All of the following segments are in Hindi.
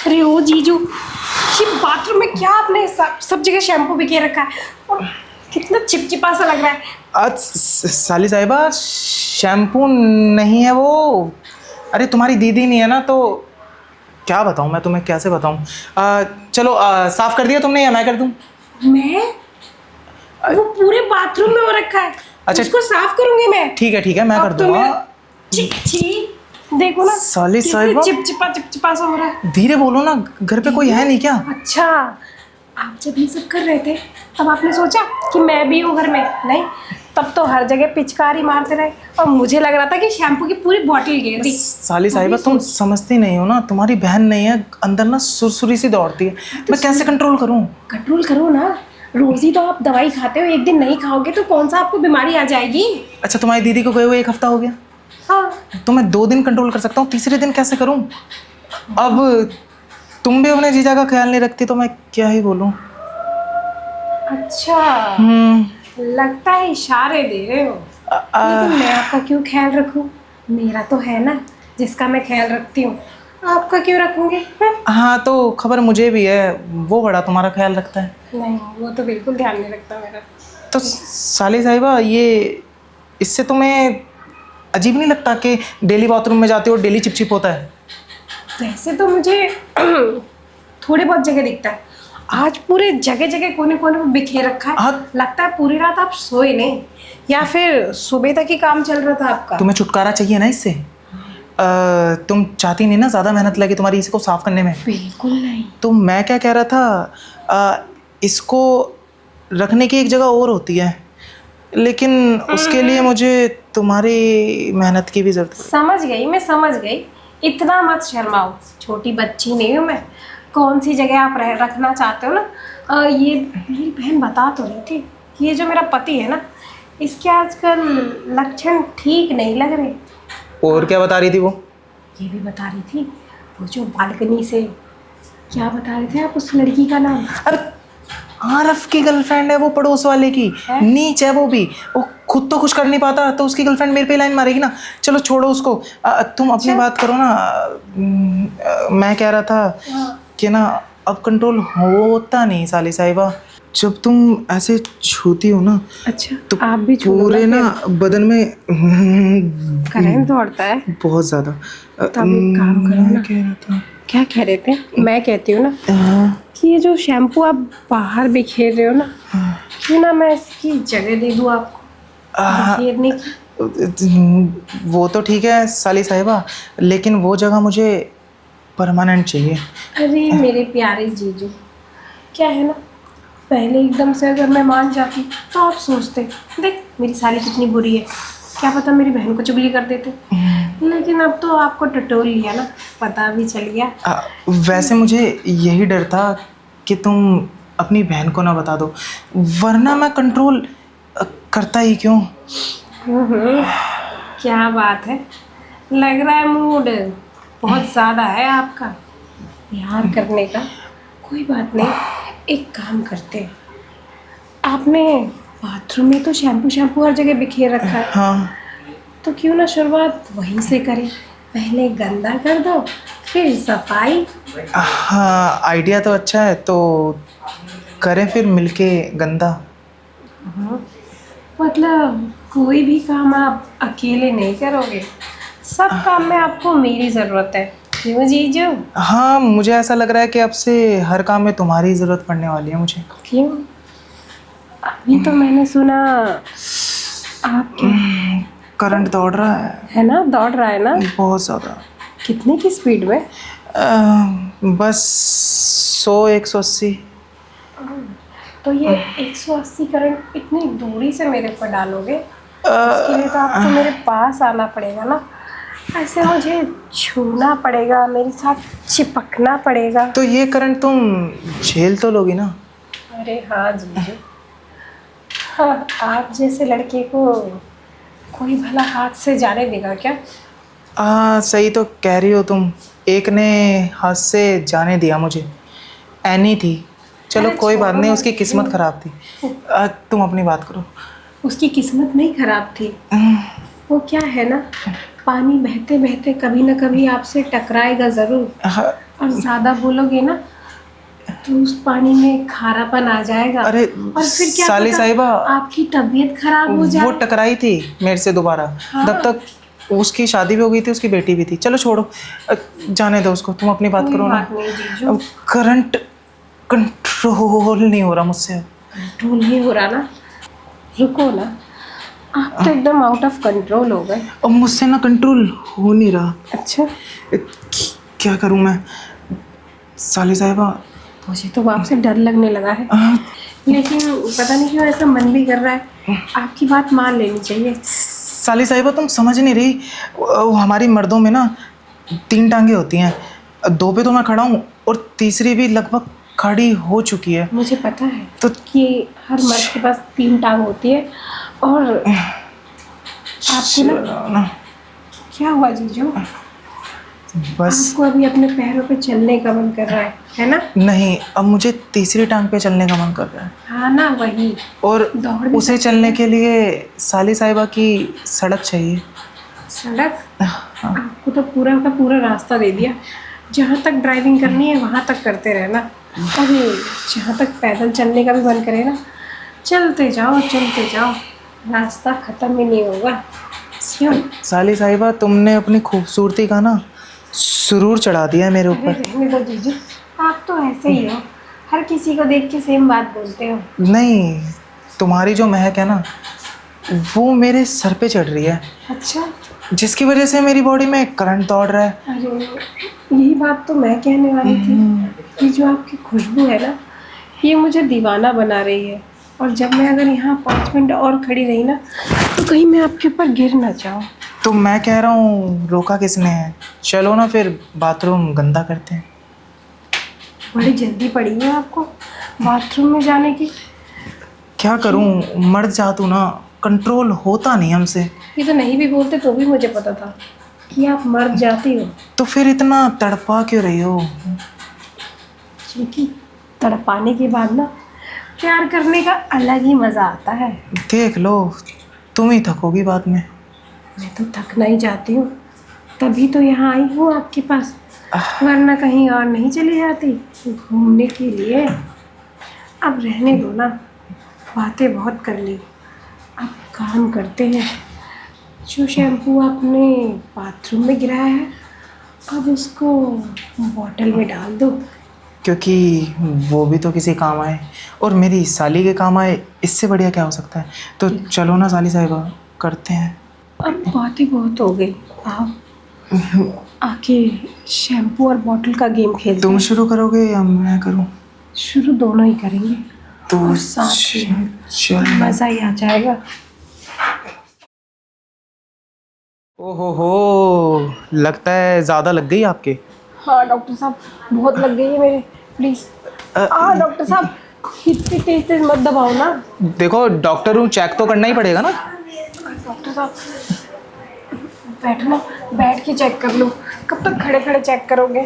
अरे ओ जीजू, ये बाथरूम में क्या आपने सब जगह शैम्पू बिखेर रखा है और कितना चिपचिपा सा लग रहा है। आज साली साहिबा शैम्पू नहीं है वो। अरे तुम्हारी दीदी नहीं है ना, तो क्या बताऊँ मैं तुम्हें, कैसे बताऊँ। चलो साफ़ कर दिया तुमने या मैं कर दूँ? मैं? वो पूरे बाथरूम में हो रखा है। अच्छा, उसको साफ करूंगी मैं। ठीक है मैं कर अब तो दूँगा। देखो ना साली कैसे साहिबा चिपचिपा सा हो रहा है। धीरे बोलो ना, घर पे कोई है नहीं क्या? अच्छा, आप जब ये सब कर रहे थे तब आपने सोचा कि मैं भी हूँ घर में? नहीं, तब तो हर जगह पिचकारी मारते रहे और मुझे लग रहा था कि शैम्पू की पूरी बॉटल गिर दी। साली साहिबा तुम समझती नहीं हो ना, तुम्हारी बहन नहीं है, अंदर ना सुरसुरी सी दौड़ती है। मैं कैसे कंट्रोल करूँ? कंट्रोल करो ना, रोज ही तो आप दवाई खाते हो, एक दिन नहीं खाओगे तो कौन सा आपको बीमारी आ जाएगी। अच्छा, तुम्हारी दीदी को गए हुए 1 हफ्ता हो गया। हाँ, तो मैं 2 दिन कंट्रोल कर सकता हूँ, तीसरे दिन कैसे करूँ? अब तुम भी अपने जीजा का ख्याल नहीं रखती तो मैं क्या ही बोलूँ। अच्छा, लगता है इशारे दे रहे हो। लेकिन मैं आपका क्यों ख्याल रखूं? मेरा तो है ना जिसका मैं ख्याल रखती हूँ, आपका क्यों रखूंगी? हाँ तो खबर मुझे भी है, वो बड़ा तुम्हारा ख्याल रखता है। नहीं, वो तो बिल्कुल ध्यान नहीं रखता मेरा। तो साली साहिबा ये इससे तुम्हें अजीब नहीं लगता कि डेली बाथरूम में जाते हो डेली चिपचिप होता है? वैसे तो मुझे थोड़े बहुत जगह दिखता है, आज पूरे जगह जगह कोने कोने में बिखेर रखा है। लगता है पूरी रात आप सोए नहीं, या फिर सुबह तक ही काम चल रहा था आपका। तुम्हें छुटकारा चाहिए ना इससे? तुम चाहती नहीं ना ज़्यादा मेहनत लगे तुम्हारी इसको साफ करने में? बिल्कुल नहीं। तो मैं क्या कह रहा था, इसको रखने की एक जगह और होती है, लेकिन उसके लिए मुझे तुम्हारी मेहनत की भी ज़रूरत है। समझ गई, मैं समझ गई। इतना मत शर्माओ, छोटी बच्ची नहीं हूँ मैं। कौन सी जगह आप रखना चाहते हो ना, ये मेरी बहन बता तो रही थी, ये जो मेरा पति है ना, इसके आजकल लक्षण ठीक नहीं लग रहे। और क्या बता रही थी वो? ये भी बता रही थी, वो जो बालकनी से, क्या बता रहे थे आप उस लड़की का नाम? अरे आरफ की गर्लफ्रेंड है वो, पड़ोस वाले की। नीच है वो खुद तो कुछ कर नहीं पाता तो उसकी गर्लफ्रेंड मेरे पे लाइन मारेगी ना। चलो छोड़ो उसको, तुम अपनी बात करो ना। मैं कह रहा था कि ना अब कंट्रोल होता नहीं साली साहिबा, जब तुम ऐसे छूती हो ना। अच्छा, तो आप भी पूरे ना बदन में करंट दौड़ता है बहुत ज़्यादा। तब एक काम करो ना। कह रहा था, क्या कह रहे थे? मैं कहती हूँ ना कि ये जो शैम्पू आप बाहर बिखेर रहे हो ना, क्यों ना मैं इसकी जगह दे दूँ आपको बिखेरने की? वो तो ठीक है साली साहिबा, लेकिन वो जगह मुझे परमानेंट चाहिए। अरे मेरे प्यारे जीजू, क्या है ना, पहले एकदम से अगर मैं मान जाती तो आप सोचते देख मेरी साली कितनी बुरी है, क्या पता मेरी बहन को चुगली कर देते। लेकिन अब तो आपको टटोल लिया ना, पता भी चल गया। वैसे मुझे यही डर था कि तुम अपनी बहन को ना बता दो, वरना मैं कंट्रोल करता ही क्यों। क्या बात है, लग रहा है मूड बहुत ज़्यादा है आपका प्यार करने का। कोई बात नहीं, एक काम करते हैं, आपने बाथरूम में तो शैम्पू हर जगह बिखेर रखा है। हाँ, तो क्यों ना शुरुआत वहीं से करें, पहले गंदा कर दो फिर सफाई। हाँ आइडिया तो अच्छा है, तो करें फिर मिलके गंदा। मतलब कोई भी काम आप अकेले नहीं करोगे, सब काम में आपको मेरी ज़रूरत है, क्यों जीजू? हाँ मुझे ऐसा लग रहा है कि अब से हर काम में तुम्हारी ज़रूरत पड़ने वाली है मुझे। क्यों? अभी तो मैंने सुना आपके करंट दौड़ रहा है ना, दौड़ रहा है ना बहुत ज़्यादा। कितने की स्पीड में? बस 100-180। तो ये 180 करंट इतनी दूरी से मेरे पर डालोगे, उसके लिए तो आपको मेरे पास आना पड़ेगा ना, ऐसे मुझे छूना पड़ेगा, मेरे साथ चिपकना पड़ेगा। तो ये करंट तुम झेल तो लोगी ना? अरे हाँ जीजू, हाँ, आप जैसे लड़के को कोई भला हाथ से जाने देगा क्या? सही तो कह रही हो तुम, एक ने हाथ से जाने दिया मुझे, एनी थी। चलो कोई बात नहीं, उसकी किस्मत ख़राब थी। तुम अपनी बात करो। उसकी किस्मत नहीं ख़राब थी, वो क्या है ना, पानी बहते बहते कभी ना कभी आपसे टकराएगा ज़रूर। और ज़्यादा बोलोगे ना तो उस पानी में खारापन आ जाएगा। अरे और फिर क्या साली पता साहिबा, आपकी तबीयत खराब हो वो जाए। टकराई थी मेरे से दोबारा। हाँ। तब तक उसकी शादी भी हो गई थी, उसकी बेटी भी थी। चलो छोड़ो, जाने दो उसको, तुम अपनी बात कोई करो ना। बात नहीं जीजू। अब करंट कंट्रोल नहीं हो रहा मुझसे। कंट्रोल नहीं हो रहा ना, रुको ना, आप तो एकदम आउट ऑफ कंट्रोल हो गए। अब मुझसे ना कंट्रोल हो नहीं रहा। अच्छा, क्या करूं मैं साली साहिबा? मुझे तो आपसे डर लगने लगा है, लेकिन पता नहीं क्यों ऐसा मन भी कर रहा है। आपकी बात मान लेनी चाहिए। साली साहिबा तुम समझ नहीं रही, वो हमारी मर्दों में ना 3 टांगे होती हैं। 2 पे तो मैं खड़ा हूँ और तीसरी भी लगभग खड़ी हो चुकी है। मुझे पता है तो कि हर मर्द के पास 3 टांग होती है। और आपको ना क्या हुआ जीजू? बस आपको अभी अपने पैरों पे चलने का मन कर रहा है ना? नहीं, अब मुझे तीसरी टांग पे चलने का मन कर रहा है। हाँ ना, वही। और दौड़ भी उसे सकते चलने हैं। के लिए साली साहिबा की सड़क चाहिए। सड़क? हाँ। आपको तो पूरा का पूरा रास्ता दे दिया। जहाँ तक ड्राइविंग करनी है वहाँ तक करते रहना, और जहाँ तक पैदल चलने का भी मन करे ना, चलते जाओ चलते जाओ, रास्ता ख़त्म ही नहीं होगा। क्यों? साली साहिबा तुमने अपनी खूबसूरती का ना सुरूर चढ़ा दिया है मेरे अरे ऊपर। रहने दो जीजू, आप तो ऐसे ही हो, हर किसी को देख के सेम बात बोलते हो। नहीं, तुम्हारी जो महक है ना वो मेरे सर पे चढ़ रही है, अच्छा, जिसकी वजह से मेरी बॉडी में करंट दौड़ रहा है। अरे यही बात तो मैं कहने वाली थी कि जो आपकी खुशबू है ना, ये मुझे दीवाना बना रही है। और जब मैं अगर यहाँ 5 मिनट और खड़ी रही ना, तो कहीं मैं आपके ऊपर गिर ना जाऊँ। तो मैं कह रहा हूँ रोका किसने है? चलो ना फिर बाथरूम गंदा करते हैं। बड़ी जल्दी पड़ी है आपको बाथरूम में जाने की। क्या करूँ, मर्द जातू ना, कंट्रोल होता नहीं हमसे। ये तो नहीं भी बोलते तो भी मुझे पता था कि आप मर जाती हो। तो फिर इतना तड़पा क्यों रही हो? क्योंकि तड़पाने के बाद ना प्यार करने का अलग ही मज़ा आता है। देख लो, तुम ही थकोगी बाद में। मैं तो थकना ही चाहती हूँ, तभी तो यहाँ आई हूँ आपके पास, वरना कहीं और नहीं चली जाती घूमने के लिए। अब रहने दो ना, बातें बहुत कर ली, अब काम करते हैं। जो शैम्पू आपने बाथरूम में गिराया है, अब उसको बॉटल में डाल दो। क्योंकि वो भी तो किसी काम आए और मेरी साली के काम आए, इससे बढ़िया क्या हो सकता है? तो चलो ना साली साहिबा, करते हैं। अब बातें बहुत हो गई, आओ आके शैम्पू और बॉटल का गेम खेलते तुम हैं। शुरू करोगे या मैं करूं? शुरू दोनों ही करेंगे, तो और साथ में चल। मज़ा ही आ जाएगा। ओहो, लगता है ज़्यादा लग गई आपके। हाँ डॉक्टर साहब, बहुत लग गई है मेरे, प्लीज़। हाँ डॉक्टर साहब, इतनी तेज तेज मत दबाओ ना। देखो डॉक्टर हूँ, चेक तो करना ही पड़ेगा ना। डॉक्टर साहब बैठो ना, बैठ के चेक कर लो। कब तक खड़े खड़े चेक करोगे?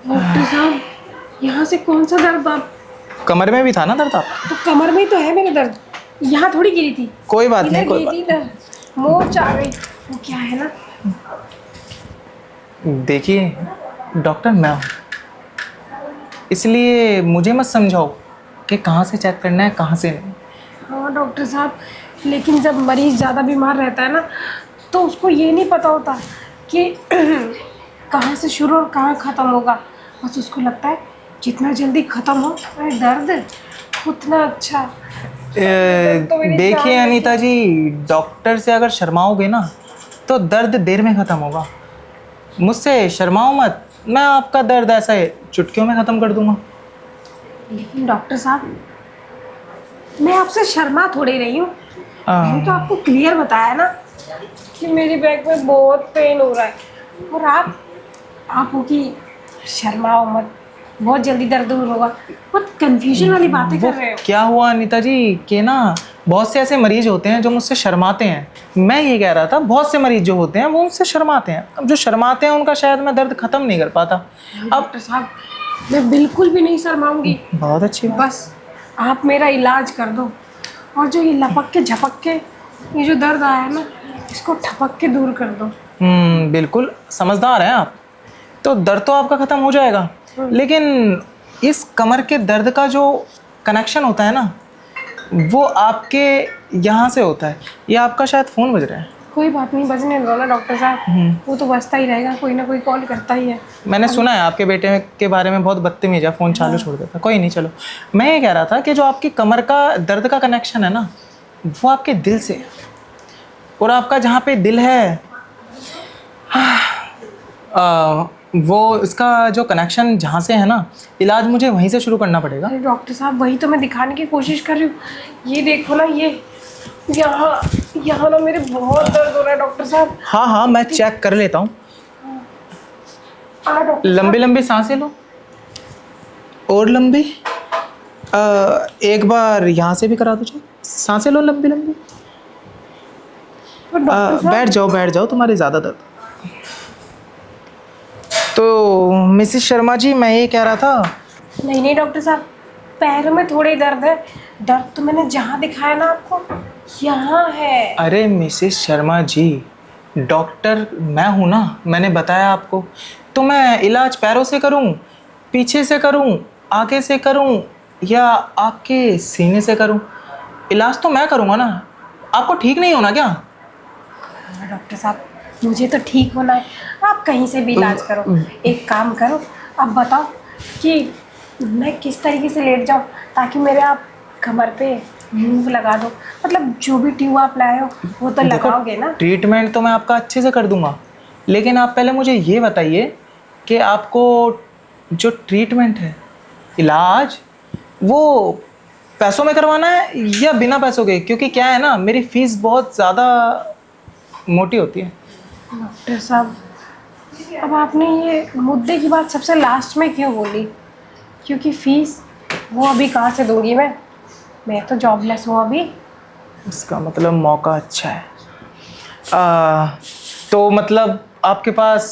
डॉक्टर साहब, यहाँ से कौन सा दर्द? आप कमर में भी था ना दर्द? आप तो कमर में ही तो है मेरे दर्द, यहाँ थोड़ी गिरी थी। कोई बात नहीं, इधर कोई गिरी थी इधर, मोच आ गई। वो क्या है ना, देखिए डॉक्टर मैं हूँ, इसलिए मुझे मत समझाओ कि कहाँ से चेक करना है कहाँ से नहीं। हाँ डॉक्टर साहब, लेकिन जब मरीज़ ज़्यादा बीमार रहता है ना, तो उसको ये नहीं पता होता कि कहाँ से शुरू और कहाँ ख़त्म होगा। बस उसको लगता है जितना जल्दी ख़त्म हो दर्द उतना अच्छा। देखिए अनीता जी, डॉक्टर से अगर शर्माओगे ना तो दर्द देर में ख़त्म होगा। मुझसे शर्माओ मत, मैं आपका दर्द ऐसा है चुटकियों में ख़त्म कर दूंगा। लेकिन डॉक्टर साहब, मैं आपसे शर्मा थोड़ी रही हूँ। मैंने तो आपको क्लियर बताया ना कि मेरी बैक में बहुत पेन हो रहा है, और आप हो कि शर्माओ मत, बहुत जल्दी दर्द दूर होगा। बहुत कंफ्यूजन वाली बातें कर रहे हो। क्या हुआ अनीता जी कि ना बहुत से ऐसे मरीज होते हैं जो मुझसे शर्माते हैं। मैं ये कह रहा था बहुत से मरीज जो होते हैं वो मुझसे शर्माते हैं। अब जो शर्माते हैं उनका शायद मैं दर्द ख़त्म नहीं कर पाता। अब डॉक्टर साहब, मैं बिल्कुल भी नहीं शर्माऊंगी। बहुत अच्छी बात। बस आप मेरा इलाज कर दो, और जो ये लपक के झपक के ये जो दर्द आया है ना, इसको ठपक के दूर कर दो। बिल्कुल समझदार हैं आप। तो दर्द तो आपका ख़त्म हो जाएगा, लेकिन इस कमर के दर्द का जो कनेक्शन होता है ना, वो आपके यहाँ से होता है। ये आपका शायद फ़ोन बज रहा है। कोई बात नहीं, बजने दो ना डॉक्टर साहब, वो तो बजता ही रहेगा, कोई ना कोई कॉल करता ही है। मैंने सुना है आपके बेटे के बारे में बहुत बदतमीज है, फ़ोन चालू छोड़ देता। कोई नहीं, चलो। मैं ये कह रहा था कि जो आपकी कमर का दर्द का कनेक्शन है ना, वो आपके दिल से है। और आपका जहाँ पे दिल है वो इसका जो कनेक्शन जहाँ से है ना, इलाज मुझे वहीं से शुरू करना पड़ेगा। अरे डॉक्टर साहब, वही तो मैं दिखाने की कोशिश कर रही हूँ। ये देखो ना, ये यहाँ यहाँ ना मेरे बहुत दर्द हो रहा है डॉक्टर साहब। हाँ हाँ, मैं चेक कर लेता हूँ। डॉक्टर लंबी लंबी सांसें लो, और लंबी। एक बार यहाँ से भी करा दो, सांसें लो लंबी लंबी। बैठ जाओ, तुम्हारे ज़्यादा दर्द। तो मिसेस शर्मा जी, मैं ये कह रहा था। नहीं नहीं डॉक्टर साहब, पैरों में थोड़ी दर्द है। दर्द तो मैंने जहाँ दिखाया ना आपको, यहाँ है। अरे मिसेस शर्मा जी, डॉक्टर मैं हूँ ना, मैंने बताया आपको। तो मैं इलाज पैरों से करूँ, पीछे से करूँ, आगे से करूँ, या आपके सीने से करूँ? इलाज तो मैं करूँगा ना, आपको ठीक नहीं होना क्या? डॉक्टर साहब, मुझे तो ठीक होना है, आप कहीं से भी इलाज करो। एक काम करो, आप बताओ कि मैं किस तरीके से लेट जाऊँ ताकि मेरे आप कमर पे मूव लगा दो। मतलब जो भी ट्यूब आप लाए हो वो तो लगाओगे ना। ट्रीटमेंट तो मैं आपका अच्छे से कर दूंगा, लेकिन आप पहले मुझे ये बताइए कि आपको जो ट्रीटमेंट है, इलाज, वो पैसों में करवाना है या बिना पैसों के? क्योंकि क्या है ना, मेरी फीस बहुत ज़्यादा मोटी होती है। डॉक्टर साहब, अब आपने ये मुद्दे की बात सबसे लास्ट में क्यों बोली? क्योंकि फीस वो अभी कहाँ से दूंगी मैं तो जॉबलेस हूँ अभी। इसका मतलब मौका अच्छा है। तो मतलब आपके पास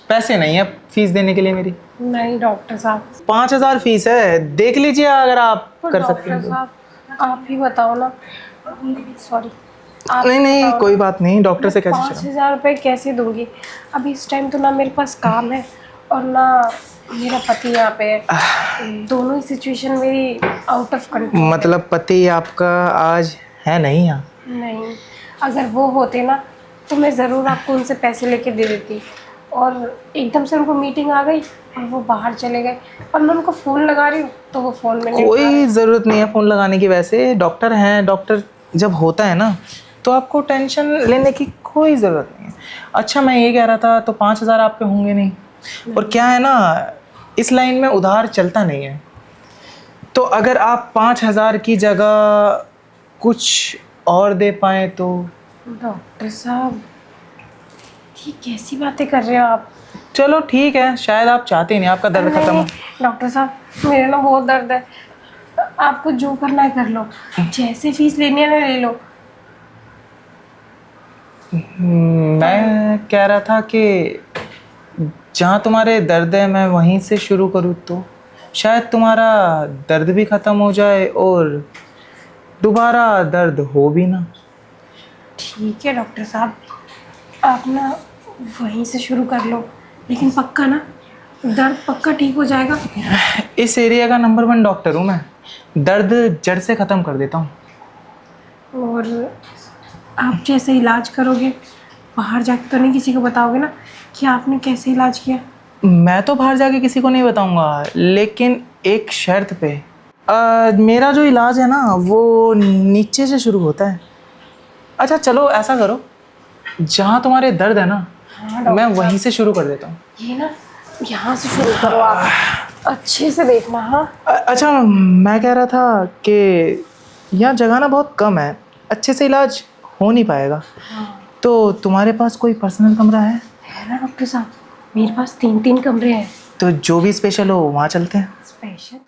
पैसे नहीं है फीस देने के लिए मेरी? नहीं डॉक्टर साहब। 5,000 फीस है, देख लीजिए अगर आप कर सकते डॉक्टर हैं तो। साहब, आप ही बताओ ना। सॉरी, आप नहीं नहीं, बताओ कोई ना। बात नहीं, डॉक्टर से कैसे 5,000 रुपये कैसे दूंगी? अभी इस टाइम तो ना मेरे पास काम है और ना मेरा पति यहाँ पे है। दोनों ही सिचुएशन मेरी आउट ऑफ कंट्रोल। मतलब पति आपका आज है नहीं यहाँ? नहीं, अगर वो होते ना तो मैं ज़रूर आपको उनसे पैसे लेके दे देती। और एकदम से उनको मीटिंग आ गई और वो बाहर चले गए, और मैं उनको फ़ोन लगा रही हूँ तो वो फ़ोन में नहीं उठा रहे। कोई ज़रूरत नहीं है फ़ोन लगाने की, वैसे डॉक्टर हैं। डॉक्टर जब होता है ना, तो आपको टेंशन लेने की कोई ज़रूरत नहीं है। अच्छा, मैं ये कह रहा था, तो 5,000 आपके होंगे नहीं? और क्या है ना, इस लाइन में उधार चलता नहीं है। तो अगर आप 5,000 की जगह कुछ और दे पाएँ तो? डॉक्टर साहब, ये कैसी बातें कर रहे हो आप? चलो ठीक है, शायद आप चाहते ही नहीं आपका दर्द खत्म हो। नहीं, डॉक्टर साहब, मेरे ना बहुत दर्द है। आपको जो करना है कर लो, जैसे फीस लेनी है ना ले लो। मैं कह रहा था कि जहाँ तुम्हारे दर्द है मैं वहीं से शुरू करूँ तो शायद तुम्हारा दर्द भी ख़त्म हो जाए और दोबारा दर्द हो भी ना। ठीक है डॉक्टर साहब, आप ना वहीं से शुरू कर लो, लेकिन पक्का ना, दर्द पक्का ठीक हो जाएगा। इस एरिया का नंबर 1 डॉक्टर हूँ मैं, दर्द जड़ से ख़त्म कर देता हूँ। और आप जैसे इलाज करोगे, बाहर जाके तो नहीं किसी को बताओगे ना कि आपने कैसे इलाज किया? मैं तो बाहर जाके किसी को नहीं बताऊंगा, लेकिन एक शर्त पे। मेरा जो इलाज है ना, वो नीचे से शुरू होता है। अच्छा चलो ऐसा करो, जहाँ तुम्हारे दर्द है ना, मैं वहीं से शुरू कर देता हूँ। ये ना, यहाँ से शुरू करो आप, अच्छे से देखना। हाँ अच्छा, मैं कह रहा था कि यहाँ जगह ना बहुत कम है, अच्छे से इलाज हो नहीं पाएगा। तो तुम्हारे पास कोई पर्सनल कमरा है ना डॉक्टर साहब? मेरे पास 3 कमरे हैं। तो जो भी स्पेशल हो वहाँ चलते हैं। स्पेशल?